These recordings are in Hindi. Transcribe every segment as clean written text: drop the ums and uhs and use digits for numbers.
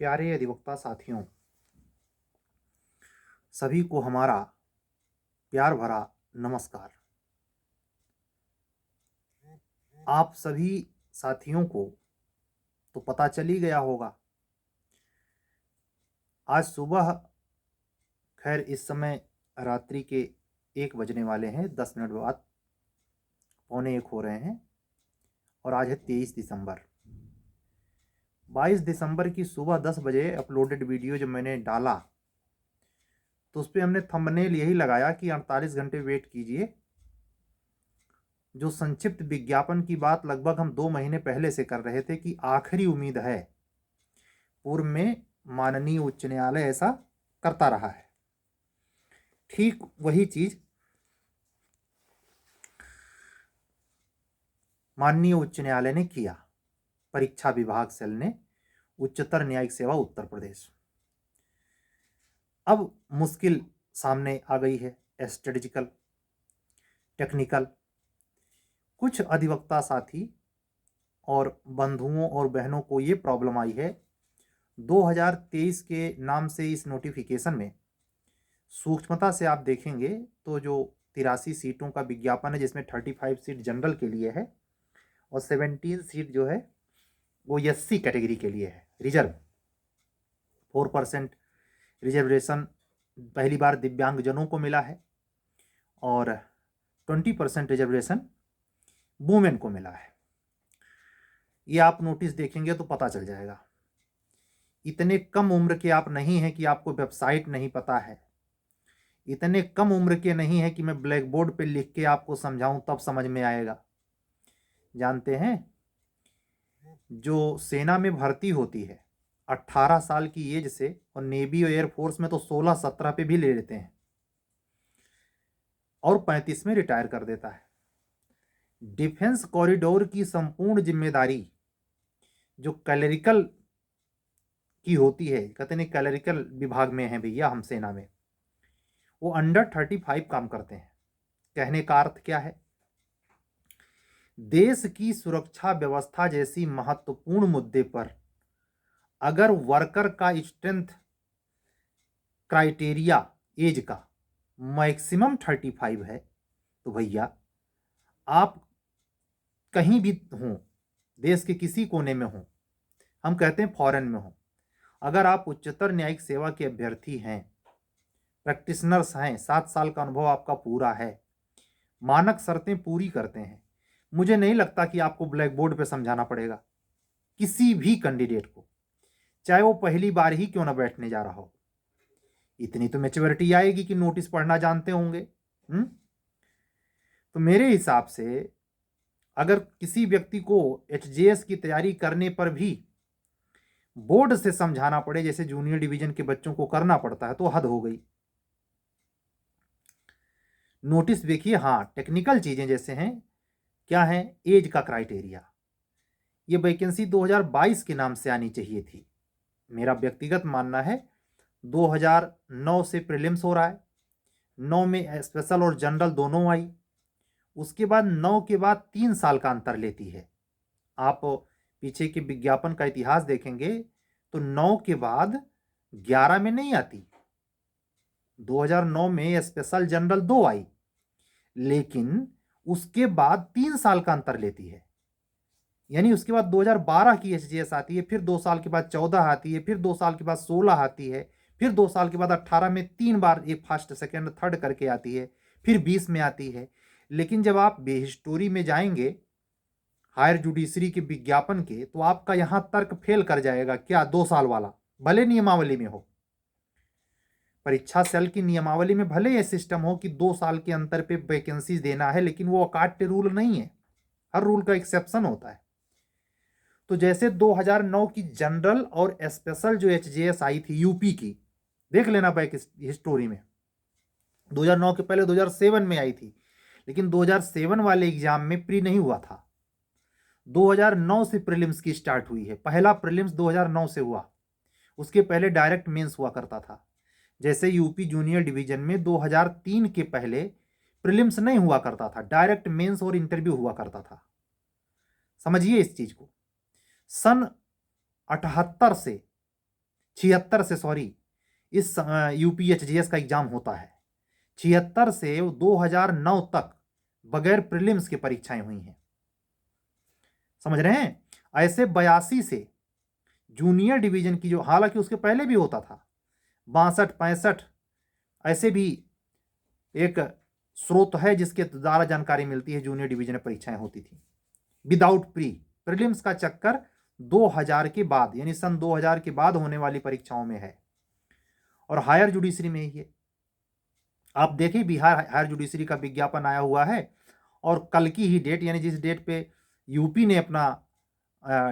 प्यारे अधिवक्ता साथियों, सभी को हमारा प्यार भरा नमस्कार। आप सभी साथियों को तो पता चल ही गया होगा, आज सुबह, खैर इस समय रात्रि के 1 बजने वाले हैं, 10 मिनट बाद पौने 1 हो रहे हैं और आज है 23 दिसंबर। 22 दिसंबर की सुबह 10 बजे अपलोडेड वीडियो जब मैंने डाला तो उस पर हमने थंबनेल यही लगाया कि 48 घंटे वेट कीजिए। जो संक्षिप्त विज्ञापन की बात लगभग हम 2 महीने पहले से कर रहे थे कि आखिरी उम्मीद है। पूर्व में माननीय उच्च न्यायालय ऐसा करता रहा है, ठीक वही चीज माननीय उच्च न्यायालय ने किया। परीक्षा विभाग सेल ने, उच्चतर न्यायिक सेवा उत्तर प्रदेश। अब मुश्किल सामने आ गई है, स्ट्रेटेजिकल, टेक्निकल। कुछ अधिवक्ता साथी और बंधुओं और बहनों को ये प्रॉब्लम आई है, 2023 के नाम से इस नोटिफिकेशन में सूक्ष्मता से आप देखेंगे तो जो 83 सीटों का विज्ञापन है, जिसमें 35 सीट जनरल के लिए है और 17 सीट जो है वो SC कैटेगरी के लिए है, रिजर्व। 4% रिजर्वेशन पहली बार दिव्यांगजनों को मिला है और 20% रिजर्वेशन वुमेन को मिला है। ये आप नोटिस देखेंगे तो पता चल जाएगा। इतने कम उम्र के आप नहीं हैं कि आपको वेबसाइट नहीं पता है, इतने कम उम्र के नहीं है कि मैं ब्लैक बोर्ड पे लिख के आपको समझाऊं तब समझ में आएगा। जानते हैं, जो सेना में भर्ती होती है 18 साल की एज से, और नेवी और एयरफोर्स में तो 16-17 पे भी ले लेते हैं और 35 में रिटायर कर देता है। डिफेंस कॉरिडोर की संपूर्ण जिम्मेदारी जो क्लरिकल की होती है, कहते नहीं क्लरिकल विभाग में है भैया हम सेना में, वो अंडर 35 काम करते हैं। कहने का अर्थ क्या है, देश की सुरक्षा व्यवस्था जैसी महत्वपूर्ण मुद्दे पर अगर वर्कर का स्ट्रेंथ क्राइटेरिया एज का मैक्सिमम 35 है तो भैया आप कहीं भी हों, देश के किसी कोने में हों, हम कहते हैं फॉरेन में हों, अगर आप उच्चतर न्यायिक सेवा के अभ्यर्थी हैं, प्रैक्टिशनर्स हैं, 7 साल का अनुभव आपका पूरा है, मानक शर्तें पूरी करते हैं, मुझे नहीं लगता कि आपको ब्लैक बोर्ड पे समझाना पड़ेगा किसी भी कैंडिडेट को, चाहे वो पहली बार ही क्यों ना बैठने जा रहा हो। इतनी तो मैच्योरिटी आएगी कि नोटिस पढ़ना जानते होंगे। तो मेरे हिसाब से अगर किसी व्यक्ति को HJS की तैयारी करने पर भी बोर्ड से समझाना पड़े जैसे जूनियर डिवीजन के बच्चों को करना पड़ता है तो हद हो गई। नोटिस देखिए, हाँ टेक्निकल चीजें जैसे हैं, क्या है, एज का क्राइटेरिया, ये वैकेंसी 2022 के नाम से आनी चाहिए थी। मेरा व्यक्तिगत मानना है 2009 से प्रीलिम्स हो रहा है, 9 में स्पेशल और जनरल दोनों आई, उसके बाद 9 के बाद 3 साल का अंतर लेती है। आप पीछे के विज्ञापन का इतिहास देखेंगे तो 9 के बाद 11 में नहीं आती, 2009 में स्पेशल जनरल 2 आई, लेकिन उसके बाद 3 साल का अंतर लेती है। यानी उसके बाद 2012 की HJS आती है, फिर 2 साल के बाद 14 आती है, फिर 2 साल के बाद 16 आती है, फिर 2 साल के बाद 18 में 3 बार एक फर्स्ट सेकंड थर्ड करके आती है, फिर 20 में आती है। लेकिन जब आप बेहिस्टोरी में जाएंगे हायर जुडिशरी के विज्ञापन के, तो आपका यहां तर्क फेल कर जाएगा। क्या 2 साल वाला भले नियमावली में हो, परीक्षा सेल की नियमावली में भले यह सिस्टम हो कि 2 साल के अंतर पे वैकेंसी देना है, लेकिन वो अकाट्य रूल नहीं है, हर रूल का एक्सेप्शन होता है। तो जैसे 2009 की जनरल और स्पेशल जो HJS आई थी यूपी की, देख लेना बैक हिस्टोरी में, 2009 के पहले 2007 में आई थी, लेकिन 2007 वाले एग्जाम में प्री नहीं हुआ था, 2009 से प्रीलिम्स की स्टार्ट हुई है। पहला प्रीलिम्स 2009 से हुआ, उसके पहले डायरेक्ट मेंस हुआ करता था। जैसे यूपी जूनियर डिवीजन में 2003 के पहले प्रीलिम्स नहीं हुआ करता था, डायरेक्ट मेंस और इंटरव्यू हुआ करता था। समझिए इस चीज को। सन 78 से 76 से, सॉरी, इस यूपीएचजीएस का एग्जाम होता है, 76 से 2009 तक बगैर प्रीलिम्स की परीक्षाएं हुई हैं। समझ रहे हैं? ऐसे 82 से जूनियर डिवीजन की, जो हालांकि उसके पहले भी होता था, 62 65 ऐसे भी एक स्रोत है जिसके द्वारा जानकारी मिलती है, जूनियर डिवीजन में परीक्षाएं होती थी विदाउट प्रीलिम्स का चक्कर 2000 के बाद, यानी सन 2000 के बाद होने वाली परीक्षाओं में है, और हायर जुडिशरी में ही है। आप देखिए, बिहार हायर जुडिशरी का विज्ञापन आया हुआ है, और कल की ही डेट, यानी जिस डेट पे यूपी ने अपना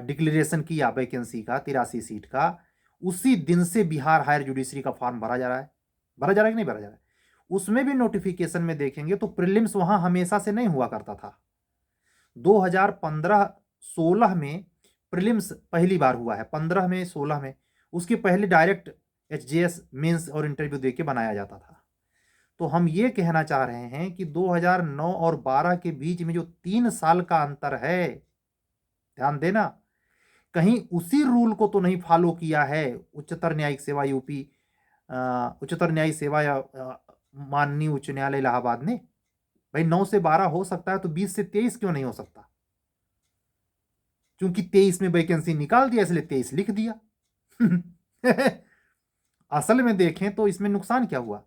डिक्लेरेशन किया वैकेंसी का 83 सीट का, उसी दिन से बिहार हायर जुडिशरी का फॉर्म भरा जा रहा है। भरा जा रहा है कि नहीं भरा जा रहा है? उसमें भी नोटिफिकेशन में देखेंगे तो प्रीलिम्स वहां हमेशा से नहीं हुआ करता था। 2015-16 में प्रीलिम्स पहली बार हुआ है, 15 में 16 में, उसके पहले डायरेक्ट एचजीएस मेंस और इंटरव्यू देके बनाया जाता था। तो हम ये कहना चाह रहे हैं कि 2009 और 12 के बीच में जो 3 साल का अंतर है, ध्यान देना, कहीं उसी रूल को तो नहीं फॉलो किया है उच्चतर न्यायिक सेवा यूपी, उच्चतर न्यायिक सेवा या माननीय उच्च न्यायालय इलाहाबाद ने। भाई 9 से 12 हो सकता है, तो 20 से 23 क्यों नहीं हो सकता? क्योंकि 23 में वैकेंसी निकाल दिया, इसलिए 23 लिख दिया। असल में देखें तो इसमें नुकसान क्या हुआ?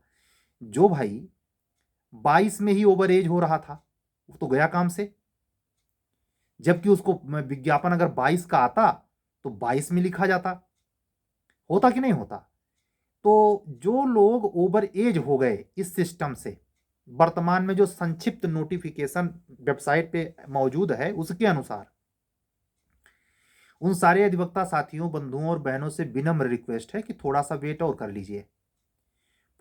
जो भाई 22 में ही ओवर एज हो रहा था, वो तो गया काम से, जबकि उसको विज्ञापन अगर 22 का आता तो 22 में लिखा जाता, होता कि नहीं होता? तो जो लोग ओवर एज हो गए इस सिस्टम से, वर्तमान में जो संक्षिप्त नोटिफिकेशन वेबसाइट पे मौजूद है उसके अनुसार, उन सारे अधिवक्ता साथियों, बंधुओं और बहनों से विनम्र रिक्वेस्ट है कि थोड़ा सा वेट और कर लीजिए,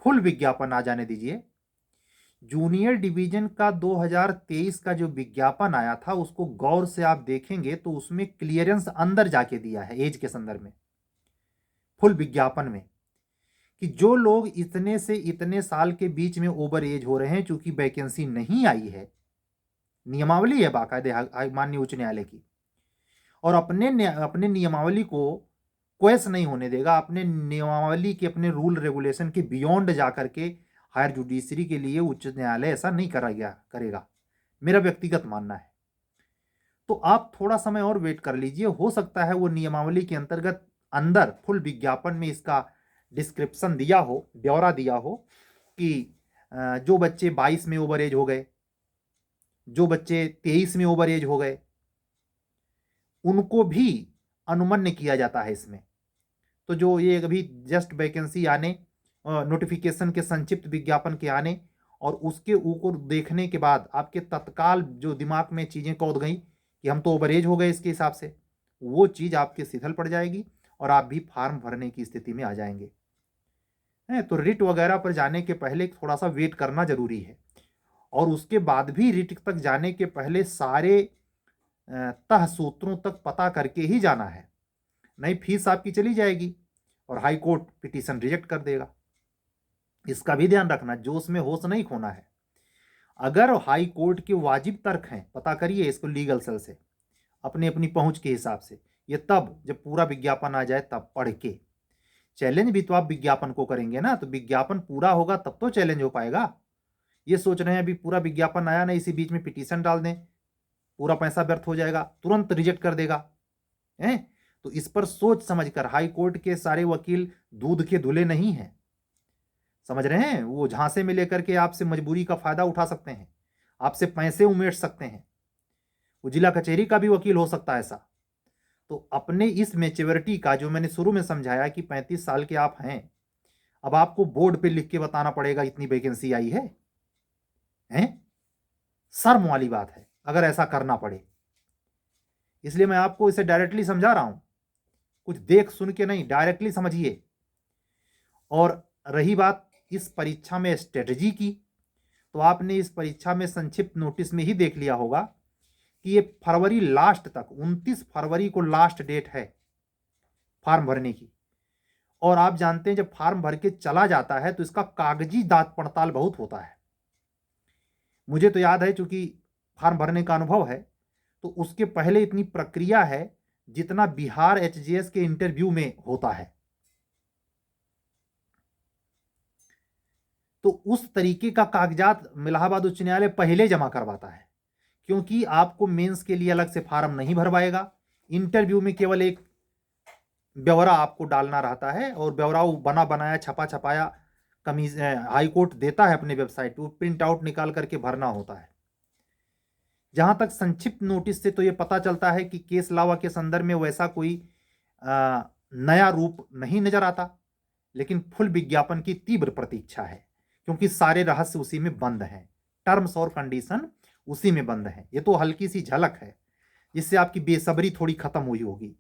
फुल विज्ञापन आ जाने दीजिए। जूनियर डिवीजन का 2023 का जो विज्ञापन आया था, उसको गौर से आप देखेंगे तो उसमें क्लियरेंस अंदर जाके दिया है एज के संदर्भ में, फुल विज्ञापन में, कि जो लोग इतने से इतने साल के बीच में ओवर एज हो रहे हैं, चूंकि वैकेंसी नहीं आई है, नियमावली है बाकायदे माननीय उच्च न्यायालय की, और अपने नियमावली को क्वेश्चन नहीं होने देगा, अपने नियमावली के, अपने रूल रेगुलेशन के बियॉन्ड जाकर के हायर जुडिशरी के लिए उच्च न्यायालय ऐसा नहीं करेगा, मेरा व्यक्तिगत मानना है। तो आप थोड़ा समय और वेट कर लीजिए, हो सकता है वो नियमावली के अंतर्गत अंदर फुल विज्ञापन में इसका डिस्क्रिप्शन दिया हो, ब्यौरा दिया हो कि जो बच्चे 22 में ओवर एज हो गए, जो बच्चे 23 में ओवर एज हो गए, उनको भी अनुमन्य किया जाता है इसमें। तो जो ये अभी जस्ट वैकेंसी आने, नोटिफिकेशन के संक्षिप्त विज्ञापन के आने और उसके ऊपर देखने के बाद आपके तत्काल जो दिमाग में चीज़ें कौध गई कि हम तो ओवरेज हो गए इसके हिसाब से, वो चीज़ आपके शिथिल पड़ जाएगी और आप भी फार्म भरने की स्थिति में आ जाएंगे। तो रिट वगैरह पर जाने के पहले थोड़ा सा वेट करना जरूरी है, और उसके बाद भी रिट तक जाने के पहले सारे तह सूत्रों तक पता करके ही जाना है, नहीं फीस आपकी चली जाएगी और हाई कोर्ट पिटीशन रिजेक्ट कर देगा। इसका भी ध्यान रखना, जोश में होश नहीं खोना है। अगर हाई कोर्ट के वाजिब तर्क हैं, पता करिए इसको लीगल सेल से अपनी अपनी पहुंच के हिसाब से, ये तब जब पूरा विज्ञापन आ जाए तब पढ़ के। चैलेंज भी तो आप विज्ञापन को करेंगे ना, तो विज्ञापन पूरा होगा तब तो चैलेंज हो पाएगा। ये सोच रहे हैं अभी पूरा विज्ञापन आया ना, इसी बीच में पिटीशन डाल दें, पूरा पैसा व्यर्थ हो जाएगा, तुरंत रिजेक्ट कर देगा है। तो इस पर सोच समझकर, हाई कोर्ट के सारे वकील दूध के धुले नहीं हैं, समझ रहे हैं? वो झांसे में लेकर के आपसे मजबूरी का फायदा उठा सकते हैं, आपसे पैसे उमेड़ सकते हैं, वो जिला कचहरी का भी वकील हो सकता है ऐसा। तो अपने इस मैच्योरिटी का, जो मैंने शुरू में समझाया कि 35 साल के आप हैं, अब आपको बोर्ड पे लिख के बताना पड़ेगा इतनी वैकेंसी आई है, हैं? शर्म वाली बात है अगर ऐसा करना पड़े। इसलिए मैं आपको इसे डायरेक्टली समझा रहा हूं, कुछ देख सुन के नहीं, डायरेक्टली समझिए। और रही बात इस परीक्षा में स्ट्रेटजी की, तो आपने इस परीक्षा में संक्षिप्त नोटिस में ही देख लिया होगा कि ये फरवरी लास्ट तक, 29 फरवरी को लास्ट डेट है फॉर्म भरने की। और आप जानते हैं जब फॉर्म भर के चला जाता है तो इसका कागजी दांत पड़ताल बहुत होता है। मुझे तो याद है, चूंकि फॉर्म भरने का अनुभव है, तो उसके पहले इतनी प्रक्रिया है जितना बिहार एचजीएस के इंटरव्यू में होता है। तो उस तरीके का कागजात इलाहाबाद उच्च न्यायालय पहले जमा करवाता है, क्योंकि आपको मेंस के लिए अलग से फार्म नहीं भरवाएगा। इंटरव्यू में केवल एक ब्यौरा आपको डालना रहता है, और ब्यौरा बना बनाया छपा छपाया कमीज हाई कोर्ट देता है अपने वेबसाइट पर, प्रिंट आउट निकाल करके भरना होता है। जहां तक संक्षिप्त नोटिस से तो ये पता चलता है कि केस लावा के संदर्भ में वैसा कोई नया रूप नहीं नजर आता, लेकिन फुल विज्ञापन की तीव्र प्रतीक्षा है, क्योंकि सारे रहस्य उसी में बंद हैं, टर्म्स और कंडीशन उसी में बंद हैं। ये तो हल्की सी झलक है, जिससे आपकी बेसब्री थोड़ी खत्म हुई होगी,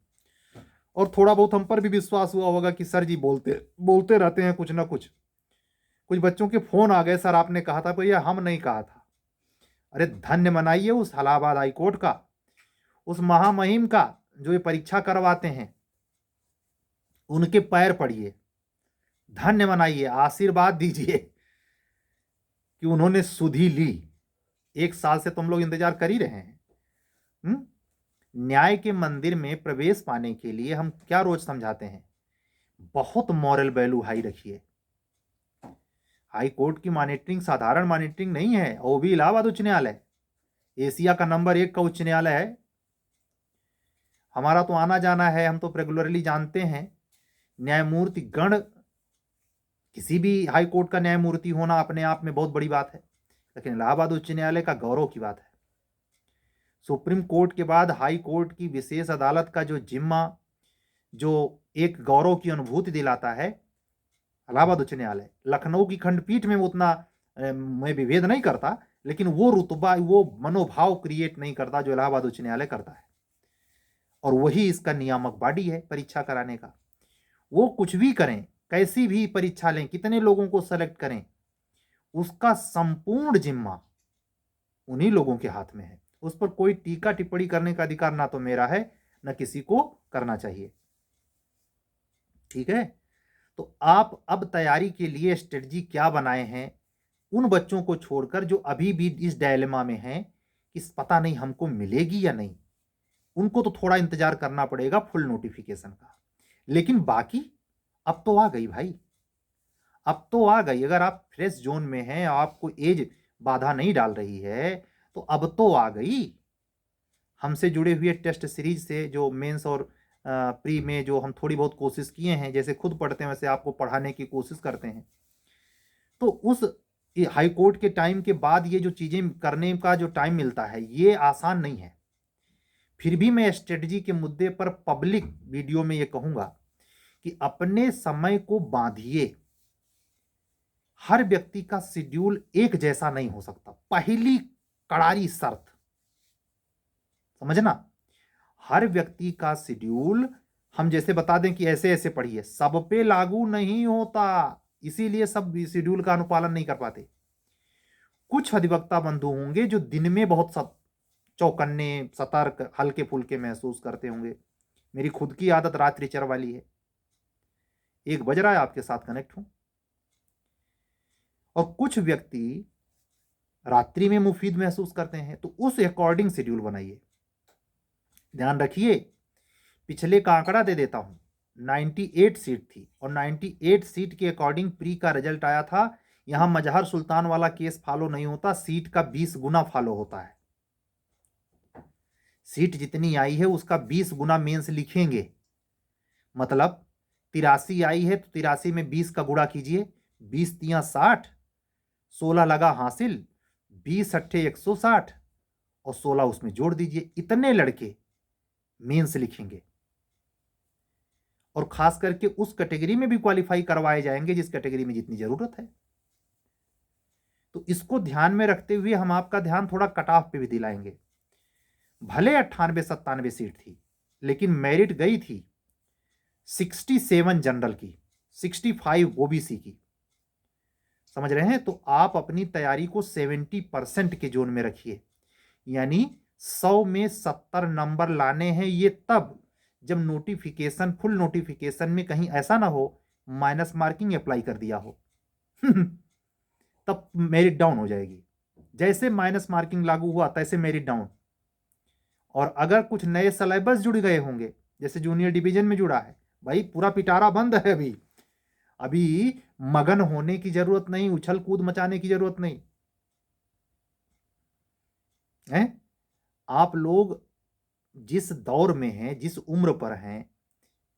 और थोड़ा बहुत हम पर भी विश्वास हुआ होगा कि सर जी बोलते बोलते रहते हैं कुछ ना कुछ। कुछ बच्चों के फोन आ गए, सर आपने कहा था, भैया हम नहीं कहा था। अरे धन्य मनाइए उस इलाहाबाद हाई कोर्ट का, उस महामहिम का जो ये परीक्षा करवाते हैं, उनके पैर पड़िए, धन्य मनाइए, आशीर्वाद दीजिए कि उन्होंने सुधि ली। 1 साल से तुम लोग इंतजार कर ही रहे हैं। न्याय के मंदिर में प्रवेश पाने के लिए हम क्या रोज समझाते हैं, बहुत मॉरल वैल्यू हाई रखिए। हाई कोर्ट की मॉनिटरिंग साधारण मॉनिटरिंग नहीं है, वो भी इलाहाबाद उच्च न्यायालय, एशिया का नंबर 1 का उच्च न्यायालय है। हमारा तो आना जाना है, हम तो रेगुलरली जानते हैं। न्यायमूर्ति गण, किसी भी हाई कोर्ट का न्यायमूर्ति होना अपने आप में बहुत बड़ी बात है, लेकिन इलाहाबाद उच्च न्यायालय का गौरव की बात है। सुप्रीम कोर्ट के बाद हाई कोर्ट की विशेष अदालत का जो जिम्मा, जो एक गौरव की अनुभूति दिलाता है, इलाहाबाद उच्च न्यायालय। लखनऊ की खंडपीठ में उतना मैं विभेद नहीं करता, लेकिन वो रुतबा, वो मनोभाव क्रिएट नहीं करता जो इलाहाबाद उच्च न्यायालय करता है, और वही इसका नियामक बॉडी है परीक्षा कराने का। वो कुछ भी करें, कैसी भी परीक्षा लें, कितने लोगों को सेलेक्ट करें, उसका संपूर्ण जिम्मा उन्हीं लोगों के हाथ में है। उस पर कोई टीका टिप्पणी करने का अधिकार ना तो मेरा है, ना किसी को करना चाहिए। ठीक है, तो आप अब तैयारी के लिए स्ट्रेटजी क्या बनाए हैं, उन बच्चों को छोड़कर जो अभी भी इस डायलेमा में हैं कि पता नहीं हमको मिलेगी या नहीं, उनको तो थोड़ा इंतजार करना पड़ेगा फुल नोटिफिकेशन का। लेकिन बाकी अब तो आ गई भाई, अब तो आ गई। अगर आप फ्रेश जोन में हैं, आपको एज बाधा नहीं डाल रही है, तो अब तो आ गई। हमसे जुड़े हुए टेस्ट सीरीज से जो मेंस और प्री में जो हम थोड़ी बहुत कोशिश किए हैं, जैसे खुद पढ़ते हैं वैसे आपको पढ़ाने की कोशिश करते हैं, तो उस हाई कोर्ट के टाइम के बाद ये जो चीजें करने का जो टाइम मिलता है, ये आसान नहीं है। फिर भी मैं स्ट्रेटजी के मुद्दे पर पब्लिक वीडियो में ये कहूंगा कि अपने समय को बांधिए। हर व्यक्ति का शेड्यूल एक जैसा नहीं हो सकता, पहली कड़ारी शर्त समझना। हर व्यक्ति का शेड्यूल हम जैसे बता दें कि ऐसे ऐसे पढ़िए, सब पे लागू नहीं होता, इसीलिए सब शेड्यूल का अनुपालन नहीं कर पाते। कुछ अधिवक्ता बंधु होंगे जो दिन में बहुत चौकन्ने, सतर्क, हल्के फुल्के महसूस करते होंगे। मेरी खुद की आदत रात्रि चर वाली है, 1 बज रहा है आपके साथ कनेक्ट हूं। और कुछ व्यक्ति रात्रि में मुफीद महसूस करते हैं, तो उस अकॉर्डिंग शेड्यूल बनाइए। ध्यान रखिए, पिछले का आंकड़ा दे देता हूं, 98 सीट थी, और 98 सीट के अकॉर्डिंग प्री का रिजल्ट आया था। यहां मजहर सुल्तान वाला केस फॉलो नहीं होता, सीट का 20 गुना फॉलो होता है। सीट जितनी आई है उसका 20 गुना मेंस लिखेंगे, मतलब 83 आई है तो 83 में 20 का गुणा कीजिए, 20 तिया 60, 16 लगा हासिल, 20 अट्ठे 160, और 16 उसमें जोड़ दीजिए। इतने लड़के मेंस लिखेंगे, और खास करके उस कैटेगरी में भी क्वालिफाई करवाए जाएंगे जिस कैटेगरी में जितनी जरूरत है। तो इसको ध्यान में रखते हुए हम आपका ध्यान थोड़ा कट ऑफ पे भी दिलाएंगे। भले 98-97 सीट थी, लेकिन मेरिट गई थी 67 जनरल की, 65 ओबीसी की। समझ रहे हैं? तो आप अपनी तैयारी को 70% के जोन में रखिए, यानी 100 में 70 नंबर लाने हैं। ये तब जब नोटिफिकेशन, फुल नोटिफिकेशन में कहीं ऐसा ना हो माइनस मार्किंग अप्लाई कर दिया हो तब मेरिट डाउन हो जाएगी। जैसे माइनस मार्किंग लागू हुआ तैसे मेरिट डाउन। और अगर कुछ नए सिलेबस जुड़ गए होंगे, जैसे जूनियर डिवीजन में जुड़ा है, भाई पूरा पिटारा बंद है। अभी मगन होने की जरूरत नहीं, उछल कूद मचाने की जरूरत नहीं है। आप लोग जिस दौर में हैं, जिस उम्र पर हैं,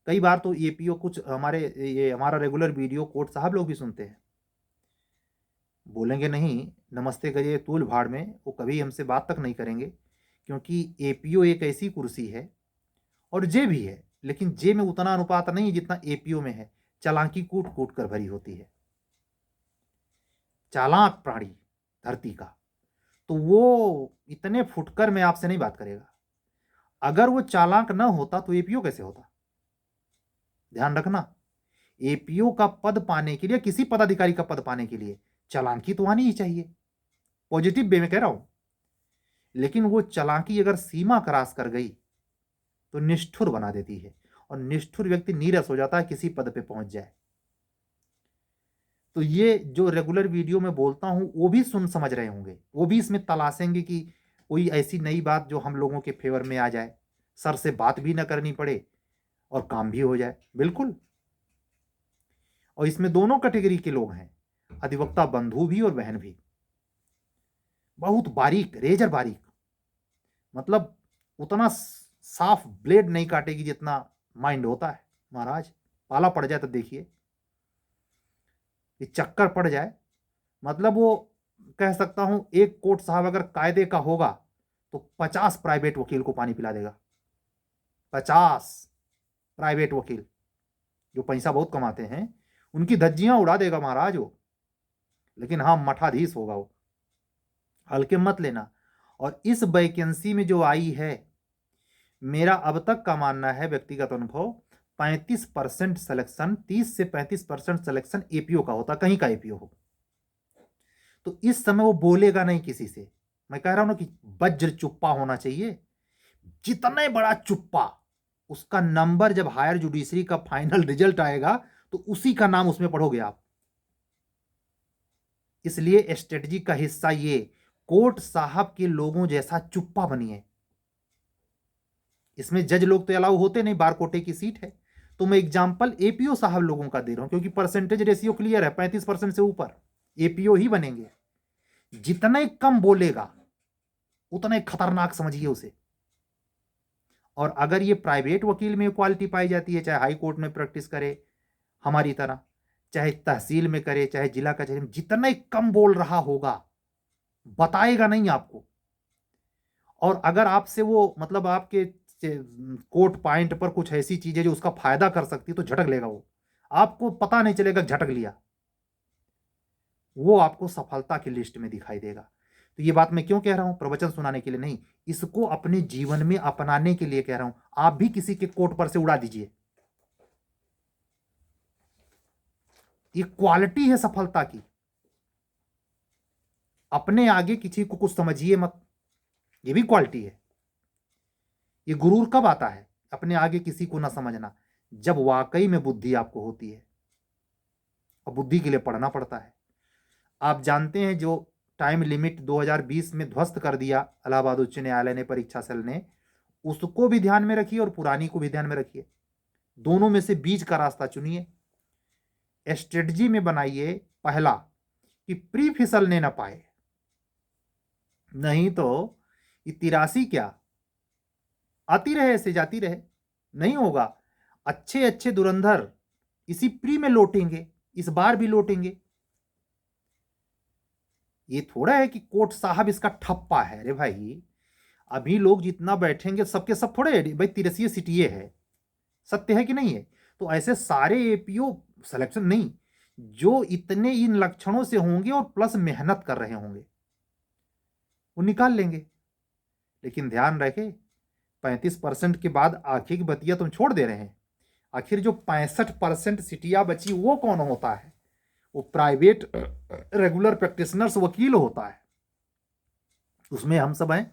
कई बार तो एपीओ कुछ ये हमारा रेगुलर वीडियो कोर्ट साहब लोग भी सुनते हैं, बोलेंगे नहीं नमस्ते करिए तूल भाड़ में, वो कभी हमसे बात तक नहीं करेंगे, क्योंकि एपीओ एक ऐसी कुर्सी है, और जे भी है, लेकिन जे में उतना अनुपात नहीं है जितना एपीओ में है। चालाकी कूट कूट कर भरी होती है, चालाक प्राणी धरती का, तो वो इतने फुटकर में आपसे नहीं बात करेगा। अगर वो चालाक न होता तो एपीओ कैसे होता? ध्यान रखना, एपीओ का पद पाने के लिए, किसी पदाधिकारी का पद पाने के लिए चालाकी तो आनी ही चाहिए, पॉजिटिव वे में कह रहा हूं। लेकिन वो चालाकी अगर सीमा क्रॉस कर गई तो निष्ठुर बना देती है, और निष्ठुर व्यक्ति नीरस हो जाता है किसी पद पे पहुंच जाए। तो ये जो रेगुलर वीडियो में बोलता हूं वो भी सुन समझ रहे होंगे, वो भी इसमें तलाशेंगे कि कोई ऐसी नई बात जो हम लोगों के फेवर में आ जाए, सर से बात भी ना करनी पड़े और काम भी हो जाए। बिल्कुल, और इसमें दोनों कैटेगरी के लोग हैं, अधिवक्ता बंधु भी और बहन भी, बहुत बारीक, रेजर बारीक, मतलब उतना साफ ब्लेड नहीं काटेगी जितना माइंड होता है महाराज। पाला पड़ जाए तो देखिए, ये चक्कर पड़ जाए, मतलब वो कह सकता हूं एक कोर्ट साहब अगर कायदे का होगा तो 50 प्राइवेट वकील को पानी पिला देगा। 50 प्राइवेट वकील जो पैसा बहुत कमाते हैं उनकी धज्जियां उड़ा देगा महाराज वो। लेकिन हाँ, मठाधीश होगा वो, हल्के मत लेना। और इस वैकेंसी में जो आई है, मेरा अब तक का मानना है, व्यक्तिगत अनुभव, 35% सिलेक्शन, 30 से 35% सिलेक्शन एपीओ का होता, कहीं का एपीओ हो। तो इस समय वो बोलेगा नहीं किसी से। मैं कह रहा हूं ना कि वज्र चुप्पा होना चाहिए, जितने बड़ा चुप्पा, उसका नंबर जब हायर जुडिशरी का फाइनल रिजल्ट आएगा तो उसी का नाम उसमें पढ़ोगे आप। इसलिए स्ट्रेटजी का हिस्सा ये, कोर्ट साहब के लोगों जैसा चुप्पा बनिए। इसमें जज लोग तो अलाउ होते नहीं, बार कोटे की सीट है। तो मैं एग्जाम्पल एपीओ साहब लोगों का दे रहा हूं, क्योंकि परसेंटेज रेशियो क्लियर है, 35% से ऊपर एपीओ ही बनेंगे। जितने कम बोलेगा उतने खतरनाक समझिए उसे। और अगर ये प्राइवेट वकील में क्वालिटी पाई जाती है, चाहे हाई कोर्ट में प्रैक्टिस करे हमारी तरह, चाहे तहसील में करे, चाहे जिला कचहरी में, जितने कम बोल रहा होगा बताएगा नहीं आपको। और अगर आपसे वो मतलब आपके कोर्ट पॉइंट पर कुछ ऐसी चीजें जो उसका फायदा कर सकती है तो झटक लेगा वो, आपको पता नहीं चलेगा झटक लिया, वो आपको सफलता की लिस्ट में दिखाई देगा। तो ये बात मैं क्यों कह रहा हूं? प्रवचन सुनाने के लिए नहीं, इसको अपने जीवन में अपनाने के लिए कह रहा हूं। आप भी किसी के कोर्ट पर से उड़ा दीजिए, ये क्वालिटी है सफलता की। अपने आगे किसी को कुछ समझिए मत, ये भी क्वालिटी है। ये गुरूर कब आता है? अपने आगे किसी को ना समझना, जब वाकई में बुद्धि आपको होती है, और बुद्धि के लिए पढ़ना पड़ता है। आप जानते हैं जो टाइम लिमिट 2020 में ध्वस्त कर दिया इलाहाबाद उच्च न्यायालय ने, परीक्षा सेल ने, उसको भी ध्यान में रखिए और पुरानी को भी ध्यान में रखिए। दोनों में से बीच का रास्ता चुनिए। स्ट्रेटजी में बनाइए पहला कि प्री फिसलने ना पाए, नहीं तो ये 83 क्या आती रहे ऐसे जाती रहे, नहीं होगा। अच्छे अच्छे धुरंधर इसी प्री में लौटेंगे, इस बार भी लौटेंगे। ये थोड़ा है कि कोर्ट साहब इसका ठप्पा है। अरे भाई, अभी लोग जितना बैठेंगे सबके सब थोड़े भाई 83 सीटीए है, सत्य है कि नहीं है? तो ऐसे सारे एपीओ सिलेक्शन नहीं, जो इतने इन लक्षणों से होंगे और प्लस मेहनत कर रहे होंगे वो निकाल लेंगे। लेकिन ध्यान रखें, 35% के बाद आखिर की बतिया तुम छोड़ दे रहे हैं। आखिर जो 65% सीटियां बची वो कौन होता है? वो प्राइवेट रेगुलर प्रैक्टिशनर्स वकील होता है। उसमें हम सब हैं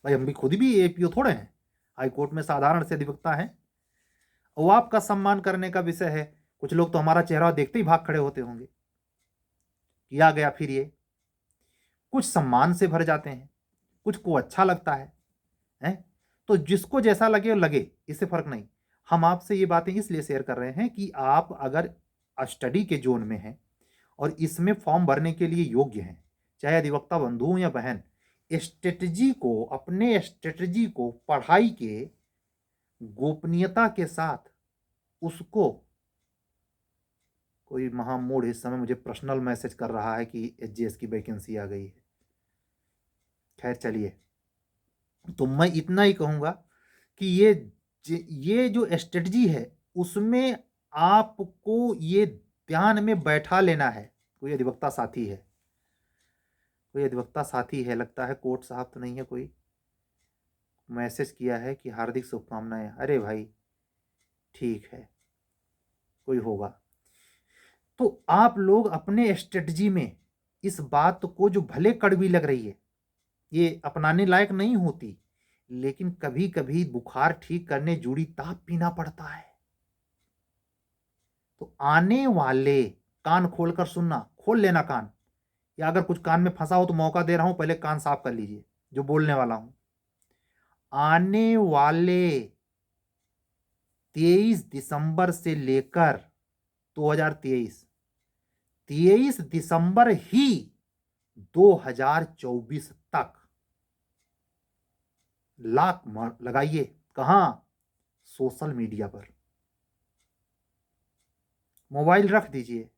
भाई, हम भी खुद भी एपीओ थोड़े हैं, हाई कोर्ट में साधारण से अधिवक्ता हैं। वो आपका सम्मान करने का विषय है। कुछ लोग तो हमारा चेहरा देखते ही भाग खड़े होते होंगे, किया गया फिर ये। कुछ सम्मान से भर जाते हैं, कुछ को अच्छा लगता है? तो जिसको जैसा लगे लगे, इससे फर्क नहीं। हम आपसे ये बातें इसलिए शेयर कर रहे हैं कि आप अगर स्टडी के जोन में हैं, और इसमें फॉर्म भरने के लिए योग्य हैं, चाहे अधिवक्ता बंधु हो या बहन। अपने स्ट्रेटजी को पढ़ाई के गोपनीयता के साथ उसको, कोई महामूढ़ इस समय मुझे पर्सनल मैसेज कर रहा है कि एचजीएस की वैकेंसी आ गई है। खैर चलिए, तो मैं इतना ही कहूंगा कि ये जो स्ट्रेटजी है उसमें आपको ये ध्यान में बैठा लेना है। कोई अधिवक्ता साथी है, कोई अधिवक्ता साथी है, लगता है कोर्ट साहब तो नहीं है, कोई मैसेज किया है कि हार्दिक शुभकामनाएं। अरे भाई ठीक है, कोई होगा। तो आप लोग अपने स्ट्रेटजी में इस बात को, जो भले कड़वी लग रही है, ये अपनाने लायक नहीं होती, लेकिन कभी कभी बुखार ठीक करने जूड़ी ताप पीना पड़ता है। तो आने वाले, कान खोलकर सुनना, खोल लेना कान, या अगर कुछ कान में फंसा हो तो मौका दे रहा हूं, पहले कान साफ कर लीजिए जो बोलने वाला हूं। आने वाले 23 दिसंबर से लेकर 23 दिसंबर ही 2024 तक लाख लगाइए। कहां? सोशल मीडिया पर। मोबाइल रख दीजिए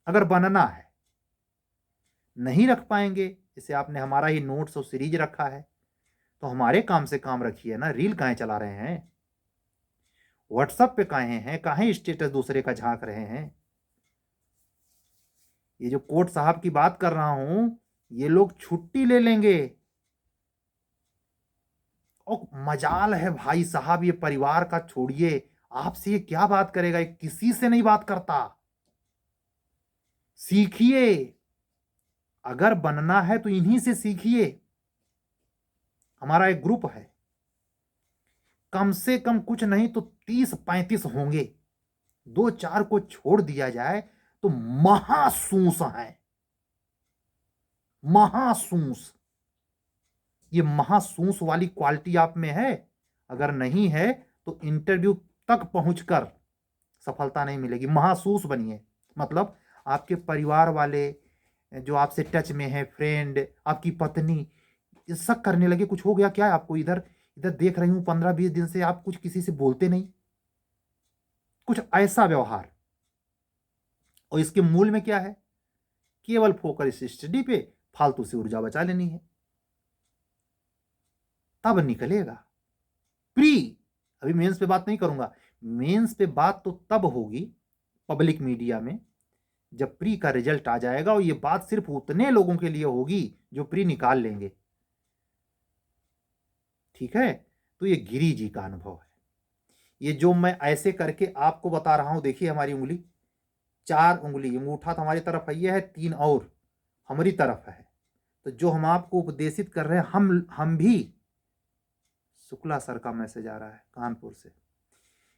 अगर बनना है, नहीं रख पाएंगे, जैसे आपने हमारा ही नोट्स और सीरीज रखा है, तो हमारे काम से काम रखिए ना। रील काहे चला रहे हैं, व्हाट्सएप पे काहे स्टेटस दूसरे का झांक रहे हैं। ये जो कोर्ट साहब की बात कर रहा हूं, ये लोग छुट्टी ले लेंगे। और मजाल है भाई साहब, ये परिवार का छोड़िए, आपसे ये क्या बात करेगा, ये किसी से नहीं बात करता। सीखिए, अगर बनना है तो इन्हीं से सीखिए। हमारा एक ग्रुप है, कम से कम कुछ नहीं तो 30-35 होंगे। 2-4 को छोड़ दिया जाए तो महासूस है, महासूस। ये महासूस वाली क्वालिटी आप में है? अगर नहीं है तो इंटरव्यू तक पहुंचकर सफलता नहीं मिलेगी। महासूस बनिए, मतलब आपके परिवार वाले जो आपसे टच में है, फ्रेंड, आपकी पत्नी, शक करने लगे कुछ हो गया क्या है आपको, इधर इधर देख रही हूं 15-20 दिन से आप कुछ किसी से बोलते नहीं, कुछ ऐसा व्यवहार। और इसके मूल में क्या है? केवल फोकस स्टडी पे, फालतू से ऊर्जा बचा लेनी है, तब निकलेगा। प्री, अभी मेंस पे बात नहीं करूंगा, मेंस पे बात तो तब होगी पब्लिक मीडिया में जब प्री का रिजल्ट आ जाएगा, और ये बात सिर्फ उतने लोगों के लिए होगी जो प्री निकाल लेंगे। ठीक है, तो ये गिरी जी का अनुभव है। ये जो मैं ऐसे करके आपको बता रहा हूं, देखिए हमारी उंगली, 4 उंगली, अंगूठा तो हमारी तरफ है, ये है 3 और हमारी तरफ है। तो जो हम आपको उपदेशित कर रहे हैं, हम भी, शुक्ला सर का मैसेज आ रहा है कानपुर से,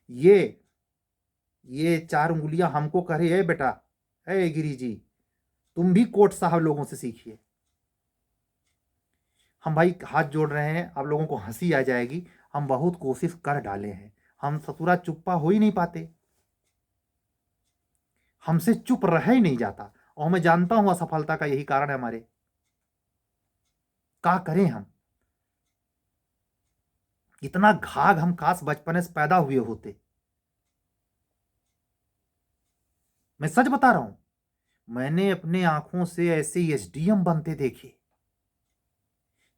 ये 4 उंगलियां हमको कह रही है, बेटा, है गिरी जी, तुम भी कोर्ट साहब लोगों से सीखिए। हम भाई हाथ जोड़ रहे हैं, आप लोगों को हंसी आ जाएगी, हम बहुत कोशिश कर डाले हैं, हम ससुरा चुप्पा हो ही नहीं पाते, हमसे चुप रह ही नहीं जाता। और मैं जानता हूं असफलता का यही कारण है हमारे। क्या करें हम? इतना घाघ हम काश बचपन से पैदा हुए होते। मैं सच बता रहा हूं, मैंने अपने आंखों से ऐसे एसडीएम बनते देखे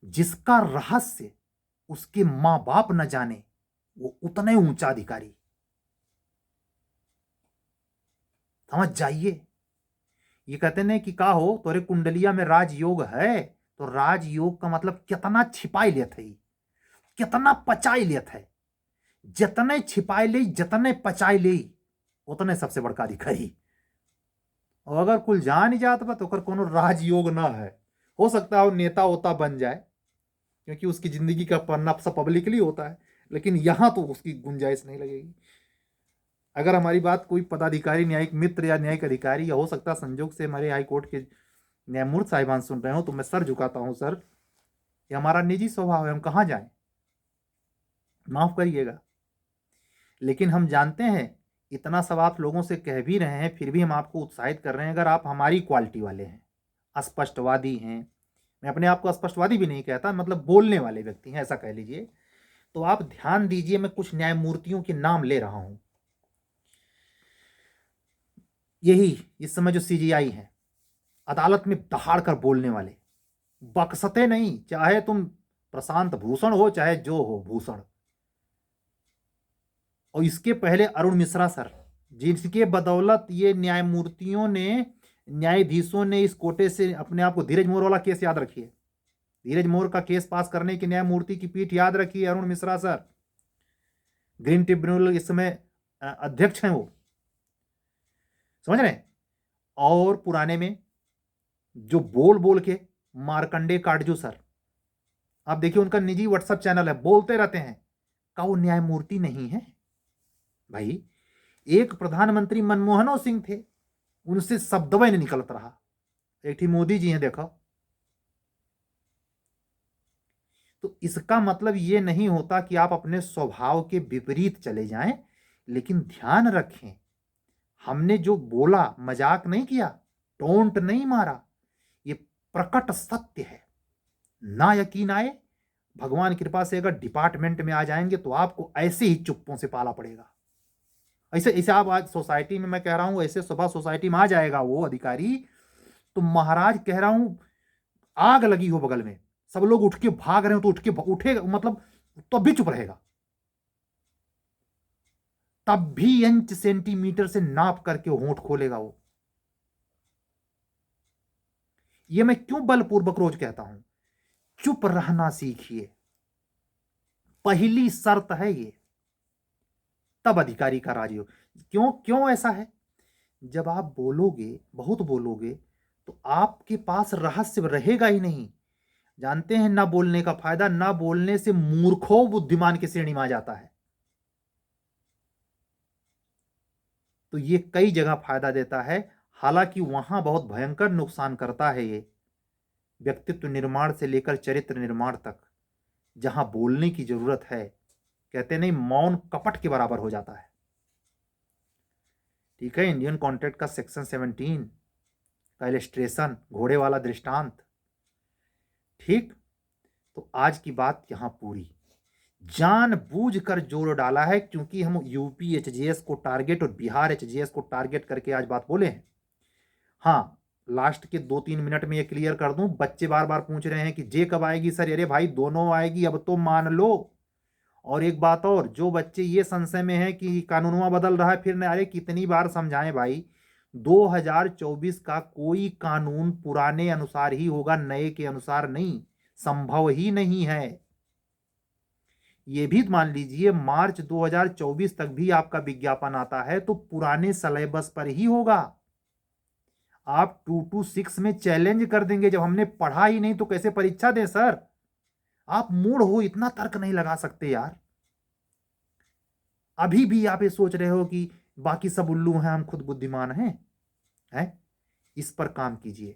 जिसका रहस्य उसके मां बाप न जाने, वो उतने ऊंचा अधिकारी। समझ जाइए। ये कहते ने कि का हो तोरे कुंडलिया में राजयोग है, तो राजयोग का मतलब कितना छिपाई लेत है, कितना पचाई लेत है। जितने छिपाई ले, जितने पचाई ले, उतने सबसे बड़का अधिकारी। और अगर कुल जान ही जात बा तो ओकर कोनो राजयोग ना है। हो सकता है वो नेता वोता बन जाए, क्योंकि उसकी जिंदगी का पन्ना सब पब्लिकली होता है, लेकिन यहां तो उसकी गुंजाइश नहीं लगेगी। अगर हमारी बात कोई पदाधिकारी, न्यायिक मित्र या न्यायिक अधिकारी, या हो सकता है संजोग से हमारे हाईकोर्ट के न्यायमूर्ति साहिबान सुन रहे हो, तो मैं सर झुकाता हूं सर, ये हमारा निजी स्वभाव है, हम कहां जाएं, माफ करिएगा। लेकिन हम जानते हैं इतना सब आप लोगों से कह भी रहे हैं, फिर भी हम आपको उत्साहित कर रहे हैं। अगर आप हमारी क्वालिटी वाले हैं, स्पष्टवादी हैं, मैं अपने आप को स्पष्टवादी भी नहीं कहता, मतलब बोलने वाले व्यक्ति हैं, ऐसा कह लीजिए, तो आप ध्यान दीजिए। मैं कुछ न्यायमूर्तियों के नाम ले रहा हूं। यही इस समय जो सीजीआई हैं, अदालत में दहाड़ कर बोलने वाले, बक्सते नहीं, चाहे तुम प्रशांत भूषण हो चाहे जो हो भूषण। और इसके पहले अरुण मिश्रा सर, जिनके बदौलत ये न्यायमूर्तियों ने, न्यायाधीशों ने इस कोटे से अपने आप को, धीरज मोर वाला केस याद रखिए, धीरज मोर का केस पास करने की न्यायमूर्ति की पीठ याद रखिए, Arun Mishra sir. Green tribunal इस समय अध्यक्ष हैं वो, समझ रहे हैं। और पुराने में जो बोल बोल के मार्कंडे काटजू सर, आप देखिए उनका निजी व्हाट्सएप चैनल है, बोलते रहते हैं, का वो न्यायमूर्ति नहीं है भाई। एक प्रधानमंत्री मनमोहन सिंह थे, उनसे शब्दवय नहीं निकलत रहा। एक ही मोदी जी हैं, देखो। तो इसका मतलब ये नहीं होता कि आप अपने स्वभाव के विपरीत चले जाएं, लेकिन ध्यान रखें, हमने जो बोला मजाक नहीं किया, टोंट नहीं मारा, ये प्रकट सत्य है। ना यकीन आए, भगवान कृपा से अगर डिपार्टमेंट में आ जाएंगे तो आपको ऐसे ही चुप्पों से पाला पड़ेगा। ऐसे ऐसे आप आज सोसाइटी में, मैं कह रहा हूं, ऐसे सुबह सोसाइटी में आ जाएगा वो अधिकारी, तो महाराज कह रहा हूं, आग लगी हो बगल में, सब लोग उठ के भाग रहे हो तो उठेगा, मतलब तब भी चुप रहेगा, तब भी इंच सेंटीमीटर से नाप करके होंठ खोलेगा वो। ये मैं क्यों बलपूर्वक रोज कहता हूं, चुप रहना सीखिए, पहली शर्त है ये, तब अधिकारी का राज हो। क्यों क्यों ऐसा है, जब आप बोलोगे, बहुत बोलोगे, तो आपके पास रहस्य रहेगा ही नहीं। जानते हैं ना बोलने का फायदा, ना बोलने से मूर्खों बुद्धिमान की श्रेणी में आ जाता है। तो ये कई जगह फायदा देता है, हालांकि वहां बहुत भयंकर नुकसान करता है ये, व्यक्तित्व निर्माण से लेकर चरित्र निर्माण तक। जहां बोलने की जरूरत है, कहते नहीं, मौन कपट के बराबर हो जाता है। ठीक है, इंडियन कॉन्ट्रैक्ट का सेक्शन 17 का इलस्ट्रेशन, घोड़े वाला दृष्टांत। ठीक, तो आज की बात यहां पूरी। जानबूझकर जोर डाला है, क्योंकि हम यूपी एचजीएस को टारगेट और बिहार एचजीएस को टारगेट करके आज बात बोले हैं। हाँ, लास्ट के 2-3 मिनट में ये क्लियर कर दूं, बच्चे बार बार पूछ रहे हैं कि जे कब आएगी सर। अरे भाई, दोनों आएगी, अब तो मान लो। और एक बात और, जो बच्चे ये संशय में है कि कानूनवा बदल रहा है, फिर न, अरे कितनी बार समझाएं भाई, 2024 का कोई कानून पुराने अनुसार ही होगा, नए के अनुसार नहीं, संभव ही नहीं है। ये भी मान लीजिए, मार्च 2024 तक भी आपका विज्ञापन आता है तो पुराने सिलेबस पर ही होगा। आप 226 में चैलेंज कर देंगे, जब हमने पढ़ा ही नहीं तो कैसे परीक्षा दें सर। आप मूड हो, इतना तर्क नहीं लगा सकते यार। अभी भी आप ये सोच रहे हो कि बाकी सब उल्लू हैं, हम खुद बुद्धिमान हैं। इस पर काम कीजिए।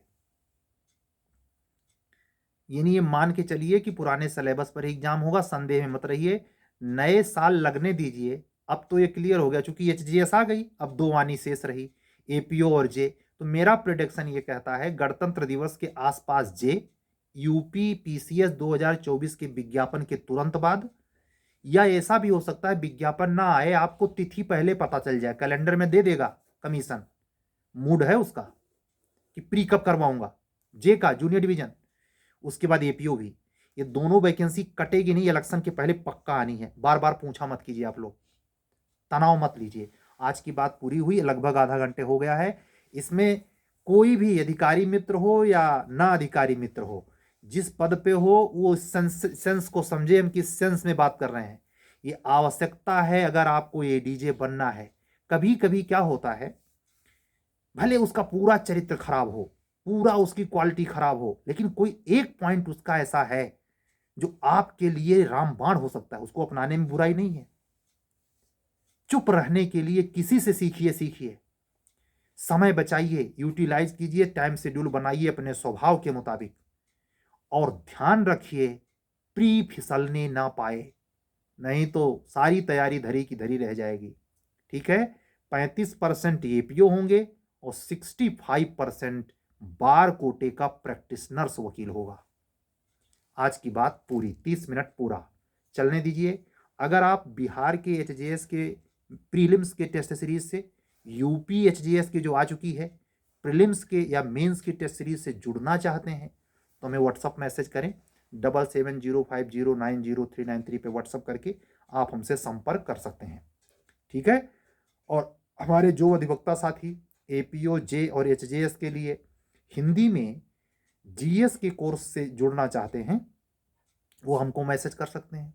ये नहीं, ये मान के चलिए कि पुराने सिलेबस पर एग्जाम होगा, संदेह में मत रहिए। नए साल लगने दीजिए। अब तो ये क्लियर हो गया, चूंकि एचजीएस आ गई, अब 2 वानी शेष रही, एपीओ और जे। तो मेरा प्रिडिक्शन ये कहता है, गणतंत्र दिवस के आसपास जे, यूपी पीसीएस 2024 के विज्ञापन के तुरंत बाद, या ऐसा भी हो सकता है विज्ञापन ना आए, आपको तिथि पहले पता चल जाए, कैलेंडर में दे देगा कमीशन, मूड है उसका कि प्री कब करवाऊंगा, जे का जूनियर डिवीजन, उसके बाद एपीओ भी। ये दोनों वैकेंसी कटेगी नहीं, इलेक्शन के पहले पक्का आनी है। बार बार पूछा मत कीजिए आप लोग, तनाव मत लीजिए। आज की बात पूरी हुई, लगभग आधा घंटे हो गया है। इसमें कोई भी अधिकारी मित्र हो या ना अधिकारी मित्र हो, जिस पद पे हो, वो सेंस को समझे, हम किस सेंस में बात कर रहे हैं। ये आवश्यकता है अगर आपको एडीजे बनना है। कभी कभी क्या होता है, भले उसका पूरा चरित्र खराब हो, पूरा उसकी क्वालिटी खराब हो, लेकिन कोई एक पॉइंट उसका ऐसा है जो आपके लिए रामबाण हो सकता है, उसको अपनाने में बुराई नहीं है। चुप रहने के लिए किसी से सीखिए, समय बचाइए, यूटिलाइज कीजिए, टाइम शेड्यूल बनाइए अपने स्वभाव के मुताबिक, और ध्यान रखिए प्री फिसलने ना पाए, नहीं तो सारी तैयारी धरी की धरी रह जाएगी। ठीक है, 35% एपीओ होंगे और 65% बार कोटे का प्रैक्टिशनर्स वकील होगा। आज की बात पूरी, 30 मिनट पूरा चलने दीजिए। अगर आप बिहार के एचजेएस के प्रीलिम्स के टेस्ट सीरीज से, यूपी एचजेएस की जो आ चुकी है प्रीलिम्स के या मेंस की टेस्ट सीरीज से जुड़ना चाहते हैं तो हमें व्हाट्सअप मैसेज करें 7705090393 पे व्हाट्सअप करके आप हमसे संपर्क कर सकते हैं, ठीक है। और हमारे जो अधिवक्ता साथी एपीओ जे और एचजेएस के लिए हिंदी में जीएस के कोर्स से जुड़ना चाहते हैं वो हमको मैसेज कर सकते हैं।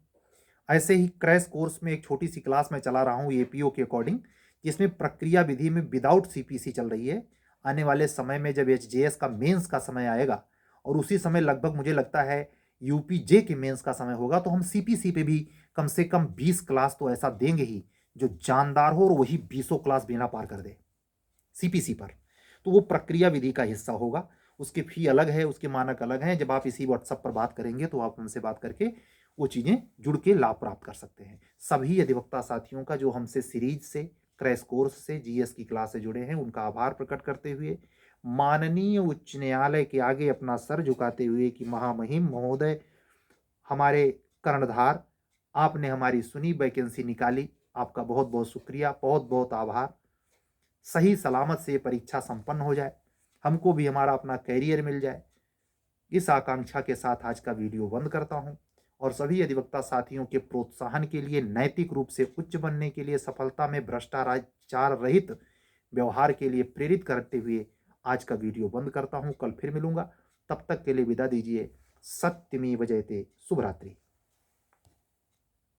ऐसे ही क्रैश कोर्स में एक छोटी सी क्लास मैं चला रहा हूँ एपीओ के अकॉर्डिंग, जिसमें प्रक्रिया विधि में विदाउट सीपीसी चल रही है। आने वाले समय में जब एचजेएस का मेंस का समय आएगा और उसी समय लगभग मुझे लगता है यूपी जे के मेंस का समय होगा, तो हम सीपीसी पे भी कम से कम 20 क्लास तो ऐसा देंगे ही जो जानदार हो और वही 20 क्लास बिना पार कर दे सीपीसी पर। तो वो प्रक्रिया विधि का हिस्सा होगा, उसकी फी अलग है, उसके मानक अलग हैं। जब आप इसी व्हाट्सएप पर बात करेंगे तो आप हमसे बात करके वो चीज़ें जुड़ के लाभ प्राप्त कर सकते हैं। सभी अधिवक्ता साथियों का जो हमसे सीरीज से, क्रैश कोर्स से, जीएस की क्लास से जुड़े हैं उनका आभार प्रकट करते हुए, माननीय उच्च न्यायालय के आगे अपना सर झुकाते हुए कि महामहिम महोदय, हमारे कर्णधार, आपने हमारी सुनी, वैकेंसी निकाली, आपका बहुत बहुत शुक्रिया, बहुत बहुत आभार। सही सलामत से ये परीक्षा संपन्न हो जाए, हमको भी हमारा अपना कैरियर मिल जाए, इस आकांक्षा के साथ आज का वीडियो बंद करता हूं। और सभी अधिवक्ता साथियों के प्रोत्साहन के लिए, नैतिक रूप से उच्च बनने के लिए, सफलता में भ्रष्टाचार रहित व्यवहार के लिए प्रेरित करते हुए आज का वीडियो बंद करता हूं। कल फिर मिलूंगा, तब तक के लिए विदा दीजिए। सत्यमेव जयते। शुभ रात्रि।